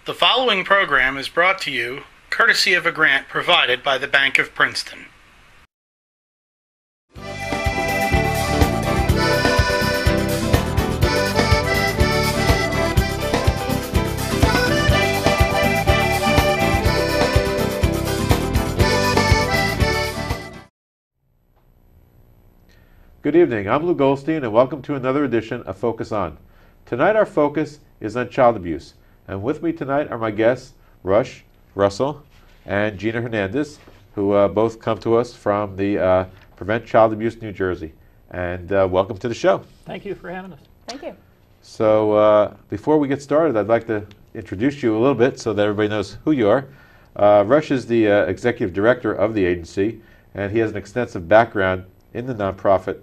The following program is brought to you courtesy of a grant provided by the Bank of Princeton. Good evening, I'm Lew Goldstein and welcome to another edition of Focus On. Tonight our focus is on child abuse, and with me tonight are my guests Russell and Gina Hernandez, who both come to us from the Prevent Child Abuse New Jersey. And welcome to the show. Thank you for having us. Thank you. So before we get started, I'd like to introduce you a little bit so that everybody knows who you are. Rush is the executive director of the agency, and he has an extensive background in the nonprofit,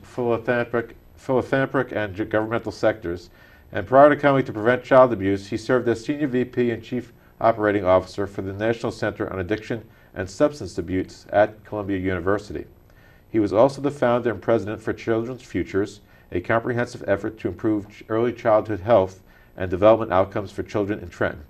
philanthropic and governmental sectors. And prior to coming to Prevent Child Abuse, he served as Senior VP and Chief Operating Officer for the National Center on Addiction and Substance Abuse at Columbia University. He was also the founder and president for Children's Futures, a comprehensive effort to improve early childhood health and development outcomes for children in Trenton.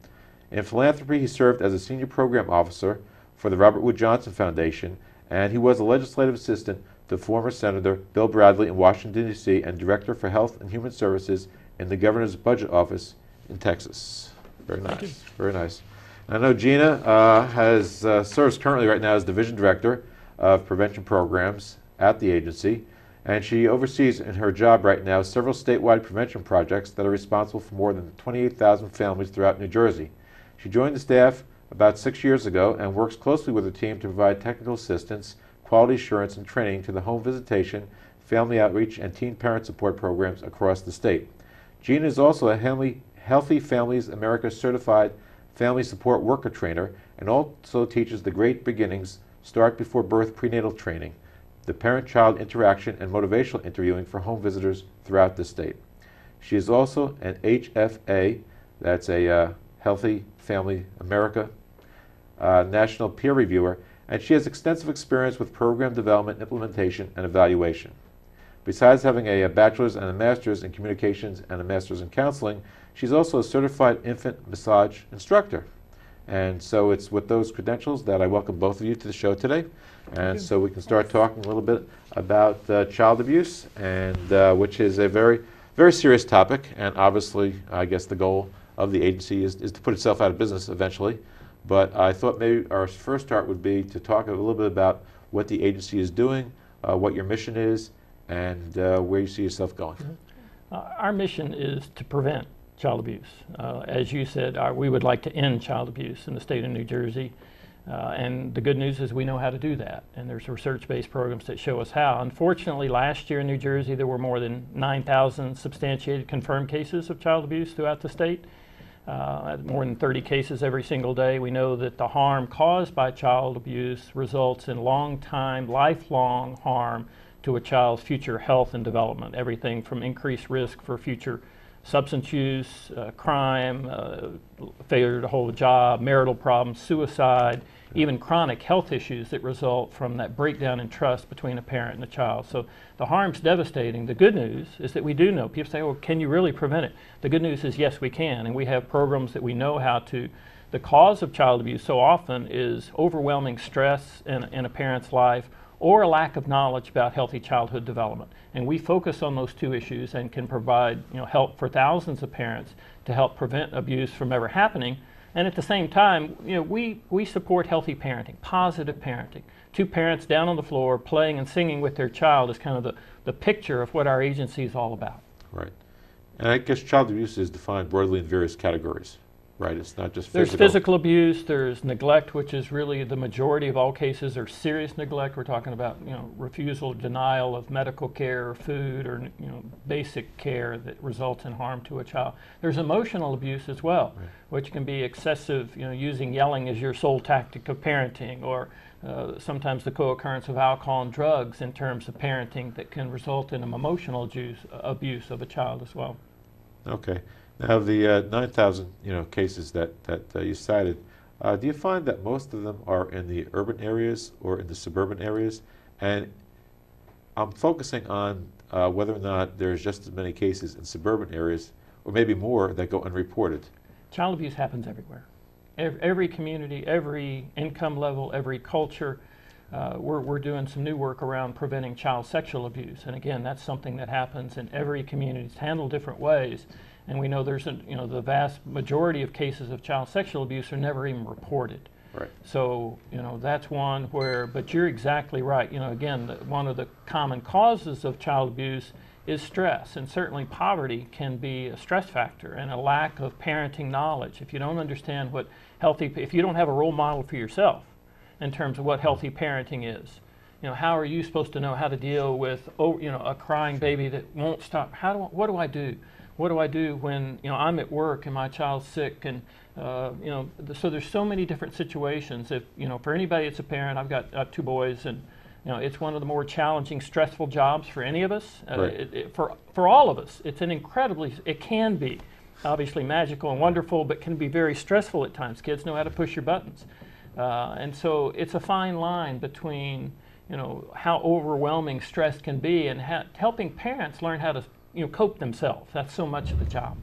In philanthropy, he served as a Senior Program Officer for the Robert Wood Johnson Foundation, and he was a legislative assistant to former Senator Bill Bradley in Washington, D.C., and Director for Health and Human Services in the Governor's Budget Office in Texas. Very nice, very nice. And I know Gina serves currently right now as Division Director of Prevention Programs at the agency, and she oversees in her job right now several statewide prevention projects that are responsible for more than 28,000 families throughout New Jersey. She joined the staff about 6 years ago and works closely with her team to provide technical assistance, quality assurance, and training to the home visitation, family outreach, and teen parent support programs across the state. Gina is also a Healthy Families America certified family support worker trainer and also teaches the Great Beginnings Start Before Birth prenatal training, the parent-child interaction and motivational interviewing for home visitors throughout the state. She is also an HFA, that's a Healthy Family America national peer reviewer, and she has extensive experience with program development, implementation, and evaluation. Besides having a bachelor's and a master's in communications and a master's in counseling, she's also a certified infant massage instructor. And so it's with those credentials that I welcome both of you to the show today. And so we can start talking a little bit about child abuse, and which is a very, very serious topic. And obviously, I guess the goal of the agency is to put itself out of business eventually. But I thought maybe our first start would be to talk a little bit about what the agency is doing, what your mission is, and where you see yourself going. Our mission is to prevent child abuse. As you said, we would like to end child abuse in the state of New Jersey. And the good news is we know how to do that. And there's research-based programs that show us how. Unfortunately, last year in New Jersey, there were more than 9,000 substantiated confirmed cases of child abuse throughout the state. More than 30 cases every single day. We know that the harm caused by child abuse results in long-time, lifelong harm to a child's future health and development. Everything from increased risk for future substance use, crime, failure to hold a job, marital problems, suicide, even chronic health issues that result from that breakdown in trust between a parent and a child. So the harm's devastating. The good news is that we do know. People say, well, can you really prevent it? The good news is yes, we can, and we have programs that we know how to. The cause of child abuse so often is overwhelming stress in a parent's life or a lack of knowledge about healthy childhood development. And we focus on those two issues and can provide help for thousands of parents to help prevent abuse from ever happening. And at the same time, we support healthy parenting, positive parenting. Two parents down on the floor playing and singing with their child is kind of the picture of what our agency is all about. Right. And I guess child abuse is defined broadly in various categories, right? It's not just physical. There's physical abuse, there's neglect, which is really the majority of all cases are serious neglect. We're talking about refusal, denial of medical care or food or basic care that results in harm to a child. There's emotional abuse as well, right, which can be excessive, using yelling as your sole tactic of parenting, or sometimes the co-occurrence of alcohol and drugs in terms of parenting that can result in an emotional abuse of a child as well. Okay. Now, the 9,000 cases that you cited, do you find that most of them are in the urban areas or in the suburban areas? And I'm focusing on whether or not there's just as many cases in suburban areas, or maybe more, that go unreported. Child abuse happens everywhere. Every community, every income level, every culture. We're doing some new work around preventing child sexual abuse, and again, that's something that happens in every community. It's handled different ways, and we know there's the vast majority of cases of child sexual abuse are never even reported. Right. So that's one where, but you're exactly right. Again, one of the common causes of child abuse is stress, and certainly poverty can be a stress factor, and a lack of parenting knowledge. If you don't understand if you don't have a role model for yourself in terms of what healthy parenting is, how are you supposed to know how to deal with a crying baby that won't stop? What do I do? What do I do when I'm at work and my child's sick? And so there's so many different situations. If for anybody that's a parent, I've got 2 boys, and it's one of the more challenging, stressful jobs for any of us. Right. For all of us, it can be obviously magical and wonderful, but can be very stressful at times. Kids know how to push your buttons, and so it's a fine line between how overwhelming stress can be and helping parents learn how to cope themselves. That's so much of the job.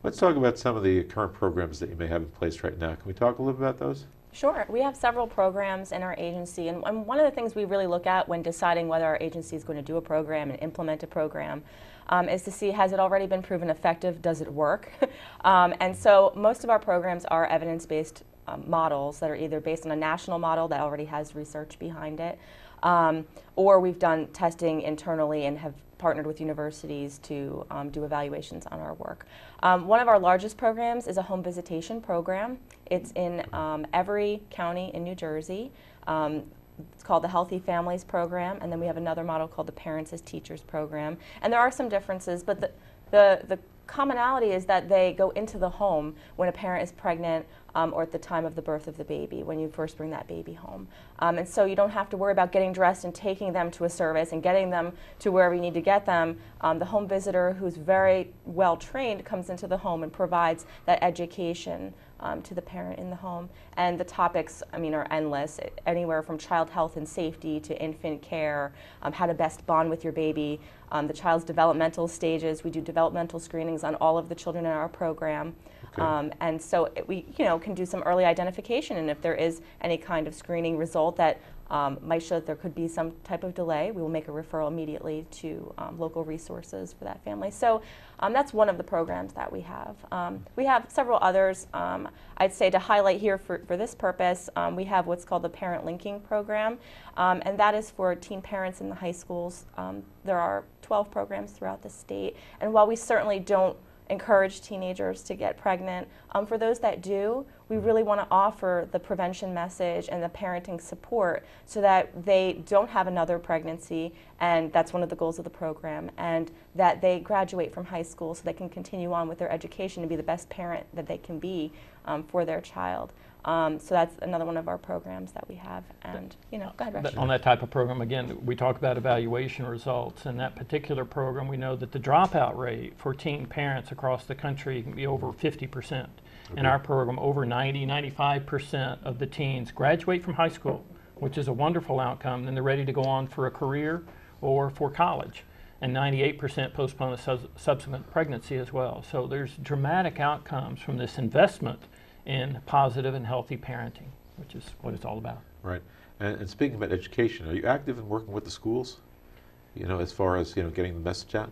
Let's talk about some of the current programs that you may have in place right now. Can we talk a little bit about those? Sure. We have several programs in our agency, and one of the things we really look at when deciding whether our agency is going to do a program and implement a program is to see, has it already been proven effective? Does it work? And so most of our programs are evidence-based models that are either based on a national model that already has research behind it, or we've done testing internally and have partnered with universities to do evaluations on our work. One of our largest programs is a home visitation program. It's in every county in New Jersey. It's called the Healthy Families Program, and then we have another model called the Parents as Teachers Program. And there are some differences, but the commonality is that they go into the home when a parent is pregnant or at the time of the birth of the baby, when you first bring that baby home. And so you don't have to worry about getting dressed and taking them to a service and getting them to wherever you need to get them. The home visitor, who's very well trained, comes into the home and provides that education to the parent in the home. And the topics, are endless, anywhere from child health and safety to infant care, how to best bond with your baby, the child's developmental stages. We do developmental screenings on all of the children in our program. Okay. And so we can do some early identification, and if there is any kind of screening result that might show that there could be some type of delay, we will make a referral immediately to local resources for that family. So that's one of the programs that we have. We have several others. I'd say to highlight here for this purpose, we have what's called the Parent Linking Program, and that is for teen parents in the high schools. There are 12 programs throughout the state, and while we certainly don't encourage teenagers to get pregnant, for those that do, we really want to offer the prevention message and the parenting support so that they don't have another pregnancy, and that's one of the goals of the program, and that they graduate from high school so they can continue on with their education and be the best parent that they can be for their child. So that's another one of our programs that we have. And go ahead, Raj. On that type of program, again, we talk about evaluation results. In that particular program, we know that the dropout rate for teen parents across the country can be over 50%. In our program, over 95% of the teens graduate from high school, which is a wonderful outcome. Then they're ready to go on for a career or for college. And 98% postpone a subsequent pregnancy as well. So there's dramatic outcomes from this investment in positive and healthy parenting, which is what it's all about. Right. And speaking about education, are you active in working with the schools, as far as, getting the message out?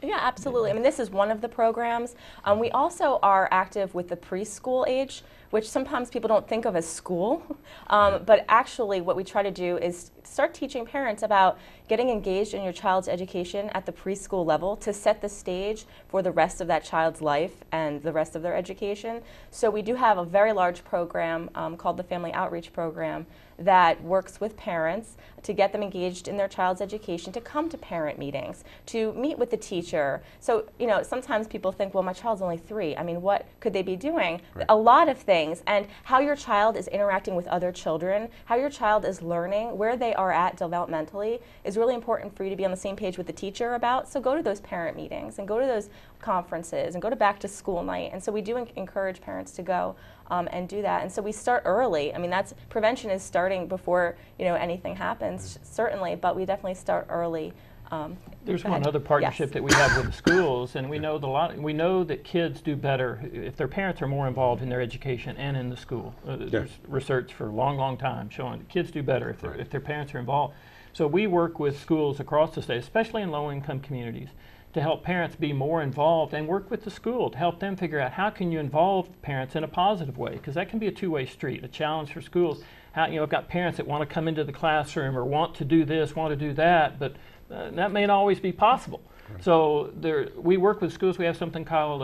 Yeah, absolutely. This is one of the programs. We also are active with the preschool age, which sometimes people don't think of as school. But actually what we try to do is start teaching parents about getting engaged in your child's education at the preschool level to set the stage for the rest of that child's life and the rest of their education. So we do have a very large program called the Family Outreach Program that works with parents to get them engaged in their child's education, to come to parent meetings, to meet with the teacher. So, sometimes people think, well, my child's only 3. What could they be doing? Right. A lot of things. And how your child is interacting with other children, how your child is learning, where they are at developmentally is really important for you to be on the same page with the teacher about. So go to those parent meetings and go to those conferences and go to back to school night. And so we do encourage parents to go and do that. And so we start early. That's prevention is starting before anything happens, certainly, but we definitely start early There's Go ahead. one other partnership Yes. that we have with the schools, and we know that kids do better if their parents are more involved in their education and in the school. There's research for a long, long time showing that kids do better if their parents are involved. So we work with schools across the state, especially in low-income communities, to help parents be more involved, and work with the school to help them figure out how can you involve parents in a positive way, because that can be a two-way street, a challenge for schools. How, I've got parents that want to come into the classroom or want to do this, want to do that, but that may not always be possible. Right. So we work with schools. We have something called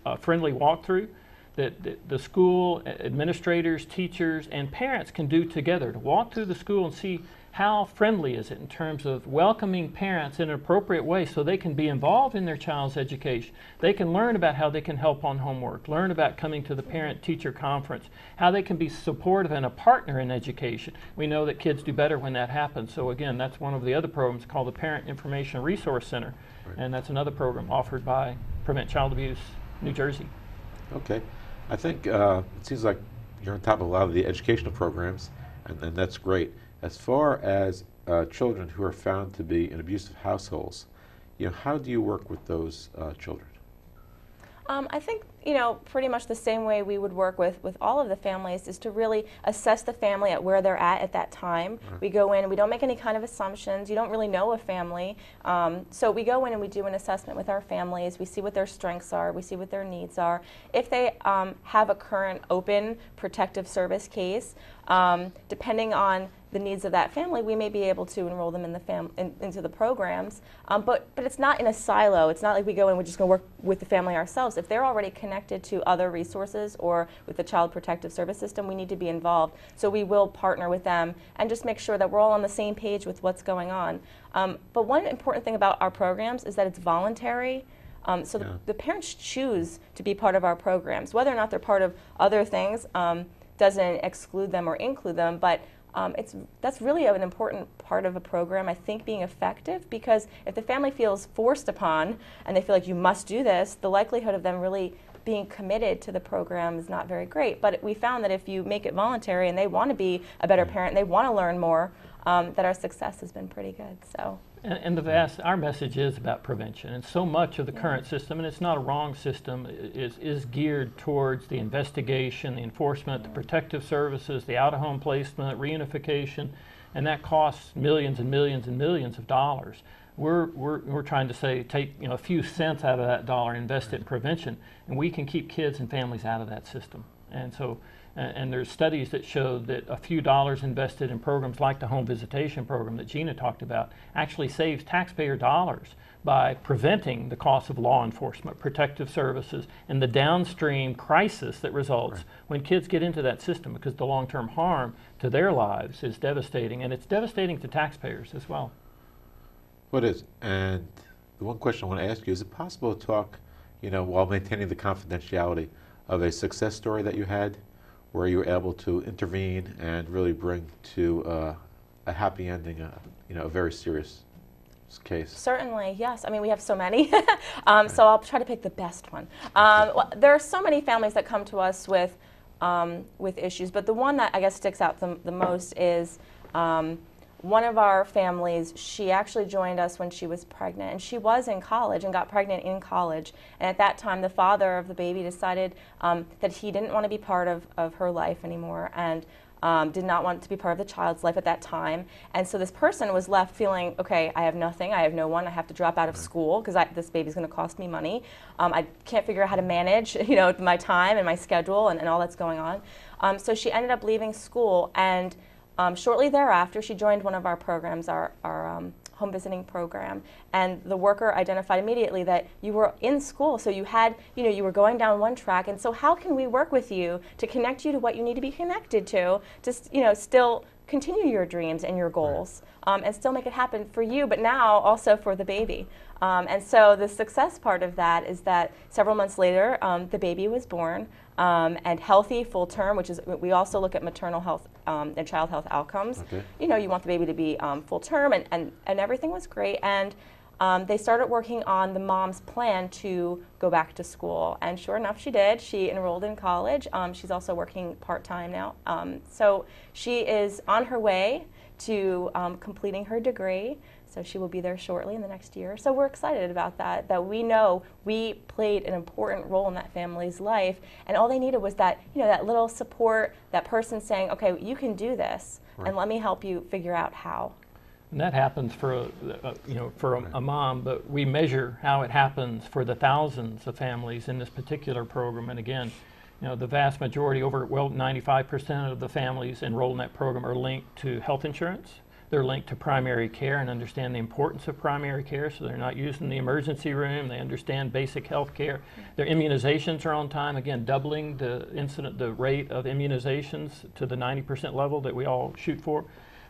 a friendly walkthrough that the school administrators, teachers, and parents can do together to walk through the school and see how friendly is it in terms of welcoming parents in an appropriate way so they can be involved in their child's education. They can learn about how they can help on homework, learn about coming to the parent-teacher conference, how they can be supportive and a partner in education. We know that kids do better when that happens. So again, that's one of the other programs called the Parent Information Resource Center. Right. And that's another program offered by Prevent Child Abuse New Jersey. Okay. I think it seems like you're on top of a lot of the educational programs, and that's great. As far as children who are found to be in abusive households, how do you work with those children? I think, pretty much the same way we would work with all of the families is to really assess the family at where they're at that time. Right. We go in and we don't make any kind of assumptions. You don't really know a family. So we go in and we do an assessment with our families. We see what their strengths are. We see what their needs are. If they have a current open protective service case, depending on the needs of that family, we may be able to enroll them in the into the programs. But it's not in a silo. It's not like we go in and we're just going to work with the family ourselves. If they're already connected to other resources or with the Child Protective Service System, we need to be involved. So we will partner with them and just make sure that we're all on the same page with what's going on. But one important thing about our programs is that it's voluntary. So the parents choose to be part of our programs. Whether or not they're part of other things doesn't exclude them or include them, but that's really an important part of a program, I think, being effective, because if the family feels forced upon and they feel like you must do this, the likelihood of them really being committed to the program is not very great. But we found that if you make it voluntary and they want to be a better parent and they want to learn more, that our success has been pretty good. So. And our message is about prevention, and so much of the current system, and it's not a wrong system, is geared towards the investigation, the enforcement, the protective services, the out-of-home placement, reunification, and that costs millions and millions and millions of dollars. We're trying to say take a few cents out of that dollar and invest it in prevention, and we can keep kids and families out of that system. And so. And there's studies that show that a few dollars invested in programs like the home visitation program that Gina talked about actually saves taxpayer dollars by preventing the cost of law enforcement, protective services, and the downstream crisis that results when kids get into that system, because the long-term harm to their lives is devastating, and it's devastating to taxpayers as well. What is? And the one question I want to ask you, is it possible to talk, while maintaining the confidentiality, of a success story that you had where you were able to intervene and really bring to a happy ending, a very serious case? Certainly, yes. I mean, we have so many, so I'll try to pick the best one. Well, there are so many families that come to us with issues, but the one that I guess sticks out the most is one of our families. She actually joined us when she was pregnant, and she was in college and got pregnant in college. And at that time, the father of the baby decided that he didn't want to be part of her life anymore, and did not want to be part of the child's life at that time. And so this person was left feeling, okay, I have nothing, I have no one, I have to drop out of school because this baby's going to cost me money. I can't figure out how to manage, my time and my schedule and all that's going on. So she ended up leaving school, and shortly thereafter, she joined one of our programs, our home visiting program, and the worker identified immediately that you were in school, so you had, you were going down one track, and so how can we work with you to connect you to what you need to be connected to, still continue your dreams and your goals, and still make it happen for you, but now also for the baby. And so the success part of that is that several months later, the baby was born, and healthy, full term, which is, we also look at maternal health and child health outcomes. Okay. You want the baby to be full term, and everything was great. And they started working on the mom's plan to go back to school. And sure enough, she did. She enrolled in college. She's also working part-time now. So she is on her way to completing her degree. So she will be there shortly in the next year. So we're excited about that, that we know we played an important role in that family's life, and all they needed was that, that little support, that person saying, okay, you can do this, and let me help you figure out how. And that happens for a mom, but we measure how it happens for the thousands of families in this particular program. And again, the vast majority, 95% of the families enrolled in that program are linked to health insurance. They're linked to primary care and understand the importance of primary care, so they're not using the emergency room. They understand basic health care. Their immunizations are on time, again, doubling the rate of immunizations to the 90% level that we all shoot for.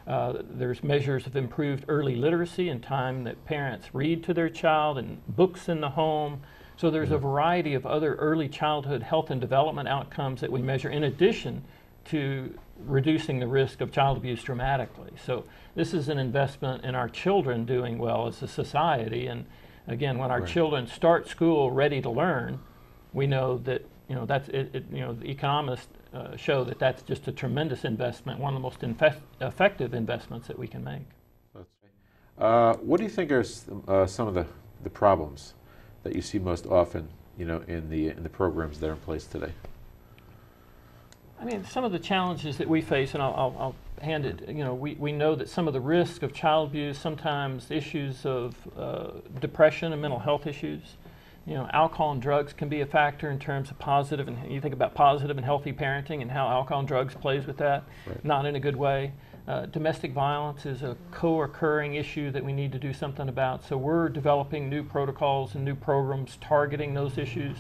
There's measures of improved early literacy and time that parents read to their child, and books in the home. So there's a variety of other early childhood health and development outcomes that we measure in addition to reducing the risk of child abuse dramatically. So this is an investment in our children doing well as a society. And again, when our children start school ready to learn, we know that the economists show that that's just a tremendous investment, one of the most effective investments that we can make. What do you think are some of the problems that you see most often, in the programs that are in place today? I mean, some of the challenges that we face, and I'll hand it, we know that some of the risk of child abuse, sometimes issues of depression and mental health issues, alcohol and drugs can be a factor in terms of positive, and you think about positive and healthy parenting and how alcohol and drugs plays with that, not in a good way. Domestic violence is a co-occurring issue that we need to do something about, so we're developing new protocols and new programs targeting those issues.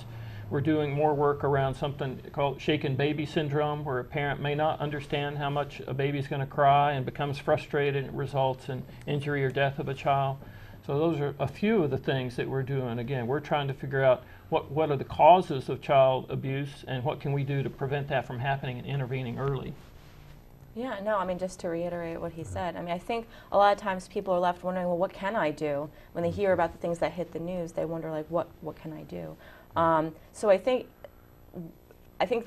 We're doing more work around something called shaken baby syndrome, where a parent may not understand how much a baby's going to cry and becomes frustrated, and it results in injury or death of a child. So those are a few of the things that we're doing. Again, we're trying to figure out what are the causes of child abuse and what can we do to prevent that from happening and intervening early. Yeah, no, I mean, just to reiterate what he said, I mean, I think a lot of times people are left wondering, well, what can I do? When they hear about the things that hit the news, they wonder, like, what can I do? So I think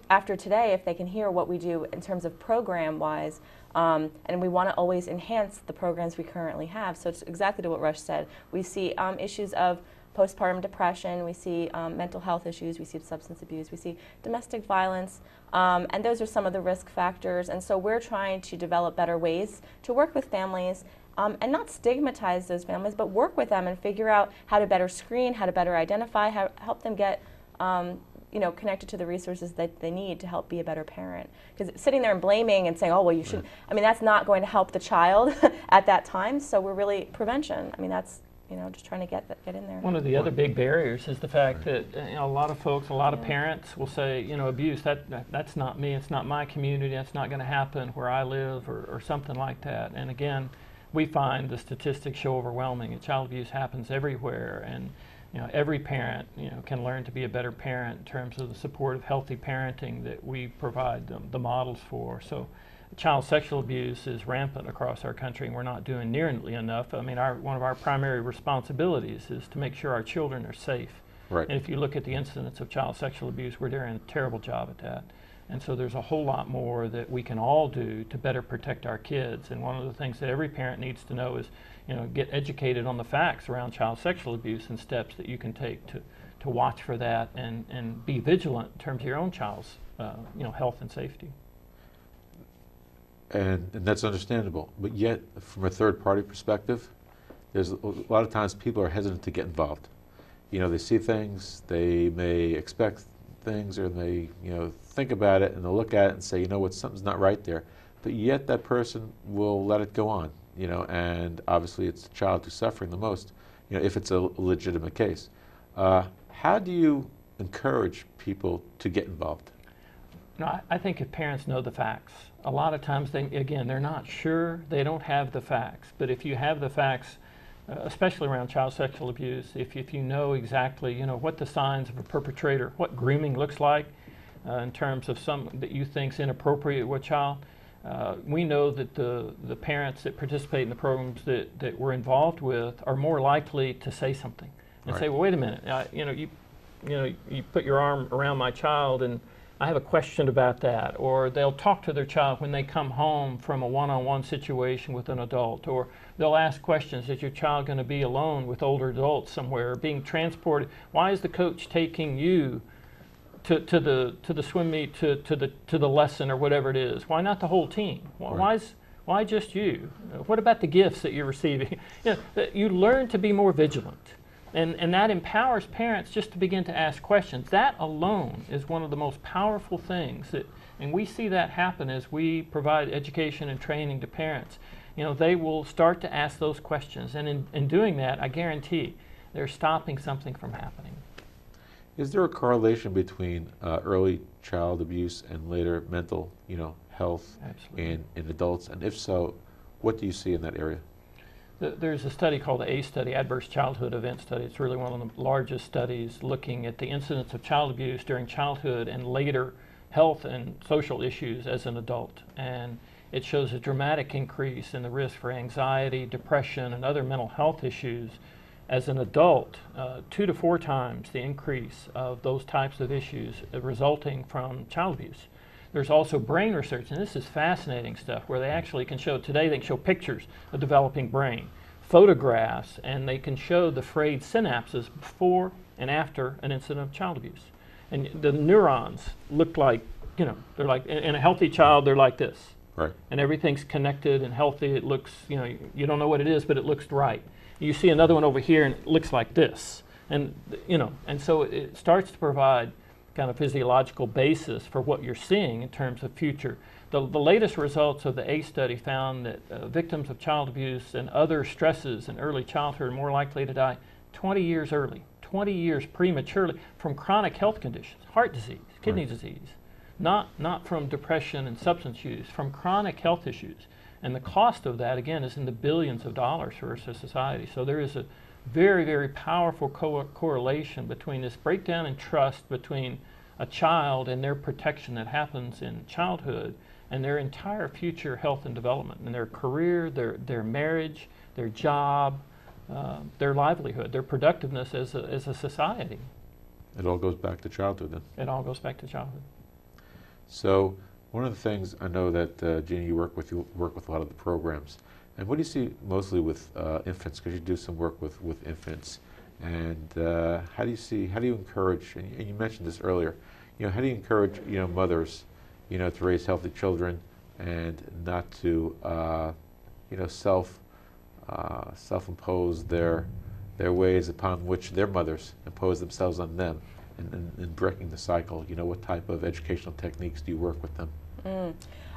after today, if they can hear what we do in terms of program-wise, and we want to always enhance the programs we currently have. So it's exactly to what Rush said. We see issues of postpartum depression, we see mental health issues, we see substance abuse, we see domestic violence, and those are some of the risk factors. And so we're trying to develop better ways to work with families and not stigmatize those families, but work with them and figure out how to better screen, how to better identify, how help them get connected to the resources that they need to help be a better parent. Because sitting there and blaming and saying, oh, well, you shouldn't, I mean, that's not going to help the child at that time. So we're really prevention. I mean, that's just trying to get in there. One of the other big barriers is the fact that a lot of folks, a lot of parents will say, abuse, that's not me, it's not my community, that's not going to happen where I live, or something like that. And again, we find the statistics show overwhelming, and child abuse happens everywhere, and every parent can learn to be a better parent in terms of the support of healthy parenting that we provide them the models for. So child sexual abuse is rampant across our country, and we're not doing nearly enough. I mean, one of our primary responsibilities is to make sure our children are safe. Right. And if you look at the incidence of child sexual abuse, we're doing a terrible job at that. And so there's a whole lot more that we can all do to better protect our kids. And one of the things that every parent needs to know is, get educated on the facts around child sexual abuse and steps that you can take to watch for that and be vigilant in terms of your own child's health and safety. And that's understandable. But yet, from a third-party perspective, there's a lot of times people are hesitant to get involved. They see things, they may expect things, or they think about it and they'll look at it and say, something's not right there. But yet that person will let it go on, and obviously it's the child who's suffering the most, if it's a legitimate case. How do you encourage people to get involved? I think if parents know the facts, a lot of times they're not sure, they don't have the facts. But if you have the facts, especially around child sexual abuse, if you know exactly, what the signs of a perpetrator, what grooming looks like in terms of some that you think's inappropriate with a child, we know that the parents that participate in the programs that we're involved with are more likely to say something and say, well, wait a minute, you put your arm around my child and I have a question about that, or they'll talk to their child when they come home from a one-on-one situation with an adult, or they'll ask questions, is your child going to be alone with older adults somewhere, or being transported? Why is the coach taking you to the swim meet, to the lesson, or whatever it is? Why not the whole team? Why just you? What about the gifts that you're receiving? You learn to be more vigilant. And that empowers parents just to begin to ask questions. That alone is one of the most powerful things and we see that happen as we provide education and training to parents. They will start to ask those questions, and in doing that, I guarantee they're stopping something from happening. Is there a correlation between early child abuse and later mental, health in adults? And if so, what do you see in that area? There's a study called the ACE study, Adverse Childhood Event Study. It's really one of the largest studies looking at the incidence of child abuse during childhood and later health and social issues as an adult. And it shows a dramatic increase in the risk for anxiety, depression, and other mental health issues as an adult, 2 to 4 times the increase of those types of issues resulting from child abuse. There's also brain research, and this is fascinating stuff, where they actually can show, today they can show pictures of developing brain, photographs, and they can show the frayed synapses before and after an incident of child abuse. And the neurons look like, they're like, in a healthy child, they're like this. Right. And everything's connected and healthy. It looks, you don't know what it is, but it looks right. You see another one over here, and it looks like this. And, and so it starts to provide kind of physiological basis for what you're seeing in terms of future. The latest results of the ACE study found that victims of child abuse and other stresses in early childhood are more likely to die 20 years early, 20 years prematurely from chronic health conditions, heart disease, kidney disease, not from depression and substance use, from chronic health issues. And the cost of that, again, is in the billions of dollars for a society. So there is a very, very powerful correlation between this breakdown in trust between a child and their protection that happens in childhood and their entire future health and development, and their career, their marriage, their job, their livelihood, their productiveness as a society. It all goes back to childhood then. It all goes back to childhood. So one of the things I know that Gina, you work with a lot of the programs. And what do you see mostly with infants? Because you do some work with infants. And how do you encourage, and you mentioned this earlier, how do you encourage, mothers, to raise healthy children and not to, self-impose their ways upon which their mothers impose themselves on them, and breaking the cycle? What type of educational techniques do you work with them?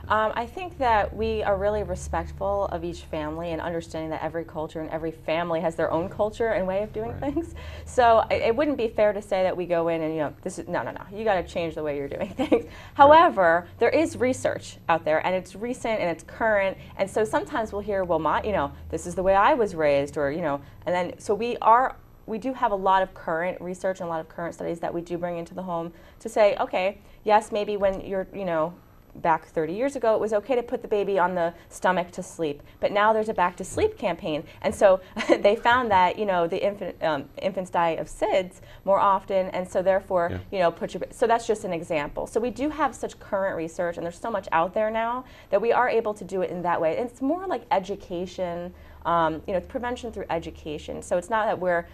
I think that we are really respectful of each family and understanding that every culture and every family has their own culture and way of doing things. So it wouldn't be fair to say that we go in and, this is, no, you got to change the way you're doing things. However, there is research out there, and it's recent and it's current, and so sometimes we'll hear, well, this is the way I was raised, or, and then, so we do have a lot of current research and a lot of current studies that we do bring into the home to say, okay, yes, maybe when you're, back 30 years ago, it was okay to put the baby on the stomach to sleep, but now there's a back to sleep campaign, and so they found that the infants die of SIDS more often, and so therefore so that's just an example. So we do have such current research, and there's so much out there now that we are able to do it in that way. And it's more like education, prevention through education. So it's not that we're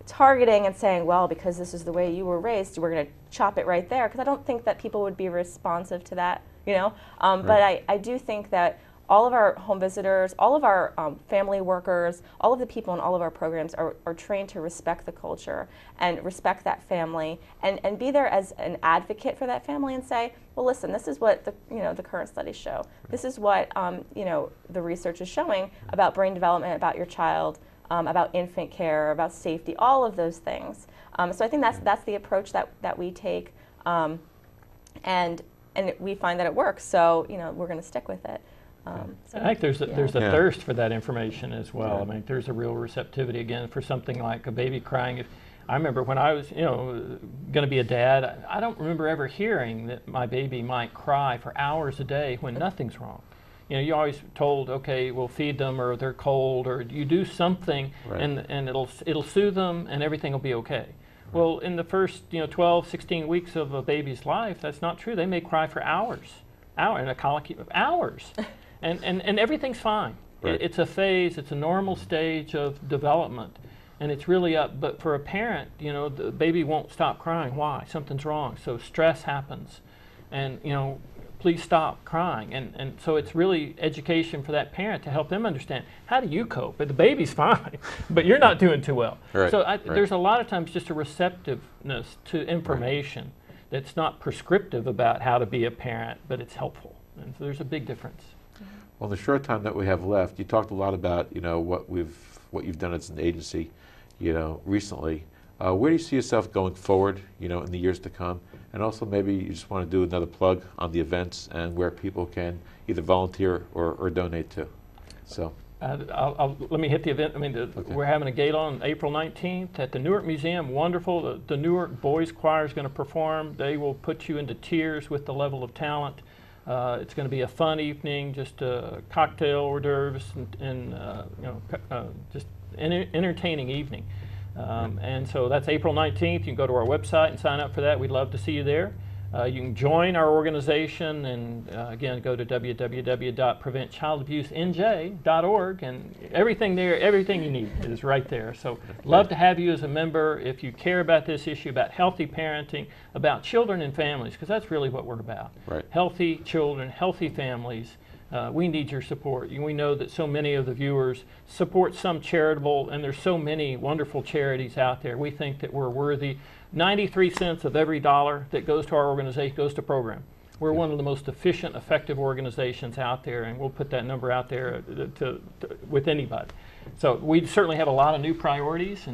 targeting and saying, well, because this is the way you were raised, we're going to chop it right there, because I don't think that people would be responsive to that, But I do think that all of our home visitors, all of our family workers, all of the people in all of our programs are trained to respect the culture and respect that family, and be there as an advocate for that family and say, well, listen, this is what the current studies show. This is what the research is showing about brain development, about your child, about infant care, about safety, all of those things. So I think that's the approach that we take, and we find that it works. So we're going to stick with it. I think there's a thirst for that information as well. Yeah. I mean, there's a real receptivity again for something like a baby crying. I remember when I was, going to be a dad, I don't remember ever hearing that my baby might cry for hours a day when nothing's wrong. You're always told, okay, we'll feed them, or they're cold, or you do something, and it'll soothe them, and everything will be okay. Well, in the first 12, 16 weeks of a baby's life, that's not true. They may cry for hours, and a colicky hours, and everything's fine. Right. It's a phase. It's a normal stage of development, and it's really up. But for a parent, the baby won't stop crying. Why? Something's wrong. So stress happens, and please stop crying. And so it's really education for that parent to help them understand, how do you cope? The baby's fine, but you're not doing too well. Right. So there's a lot of times just a receptiveness to information that's not prescriptive about how to be a parent, but it's helpful. And so there's a big difference. Well, in the short time that we have left, you talked a lot about what you've done as an agency, recently. Where do you see yourself going forward, in the years to come? And also maybe you just want to do another plug on the events and where people can either volunteer or donate to. So. Let me hit the event. Okay. We're having a gala on April 19th at the Newark Museum. Wonderful. The Newark Boys Choir is going to perform. They will put you into tears with the level of talent. It's going to be a fun evening, just cocktail, hors d'oeuvres, and just an entertaining evening. And so that's April 19th. You can go to our website and sign up for that. We'd love to see you there. You can join our organization and again go to www.preventchildabuseng.org, and everything there, everything you need is right there. So love to have you as a member if you care about this issue, about healthy parenting, about children and families, because that's really what we're about. Right. Healthy children, healthy families. We need your support. We know that so many of the viewers support some charitable, and there's so many wonderful charities out there. We think that we're worthy. 93 cents of every dollar that goes to our organization goes to program. We're one of the most efficient, effective organizations out there, and we'll put that number out there with anybody. So we certainly have a lot of new priorities.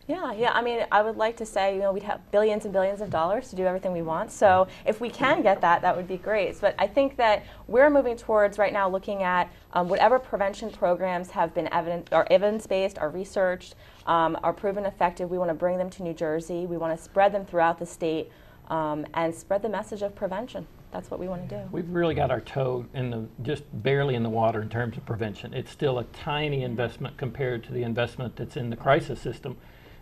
Yeah. I would like to say, we'd have billions and billions of dollars to do everything we want. So if we can get that, that would be great. But I think that we're moving towards right now looking at whatever prevention programs have been evidence-based, are researched, are proven effective. We want to bring them to New Jersey. We want to spread them throughout the state and spread the message of prevention. That's what we want to do. We've really got our toe just barely in the water in terms of prevention. It's still a tiny investment compared to the investment that's in the crisis system.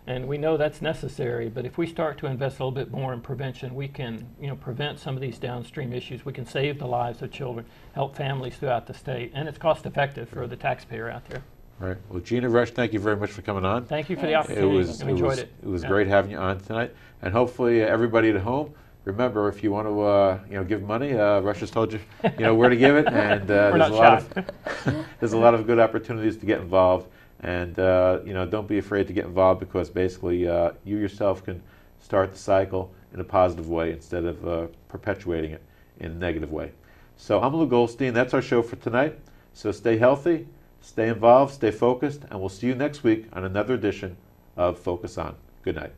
And we know that's necessary, but if we start to invest a little bit more in prevention, we can prevent some of these downstream issues. We can save the lives of children, help families throughout the state, and it's cost effective for the taxpayer out there. All right. Well, Gina, Rush, thank you very much for coming on. Thank you for the opportunity. I enjoyed it. It was great having you on tonight. And hopefully everybody at home, remember, if you want to give money, Rush has told you where to give it, and there's a lot of good opportunities to get involved. And don't be afraid to get involved, because basically you yourself can start the cycle in a positive way instead of perpetuating it in a negative way. So I'm Lew Goldstein. That's our show for tonight. So stay healthy, stay involved, stay focused, and we'll see you next week on another edition of Focus On. Good night.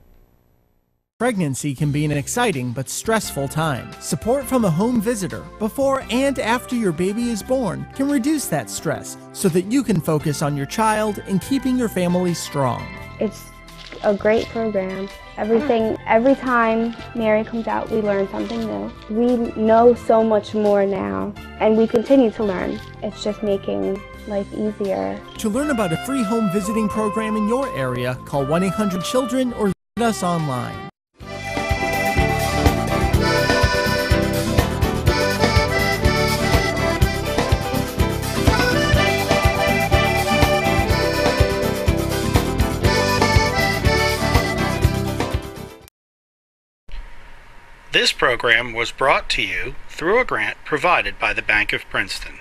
Pregnancy can be an exciting but stressful time. Support from a home visitor before and after your baby is born can reduce that stress so that you can focus on your child and keeping your family strong. It's a great program. Every time Mary comes out, we learn something new. We know so much more now, and we continue to learn. It's just making life easier. To learn about a free home visiting program in your area, call 1-800-CHILDREN or visit us online. This program was brought to you through a grant provided by the Bank of Princeton.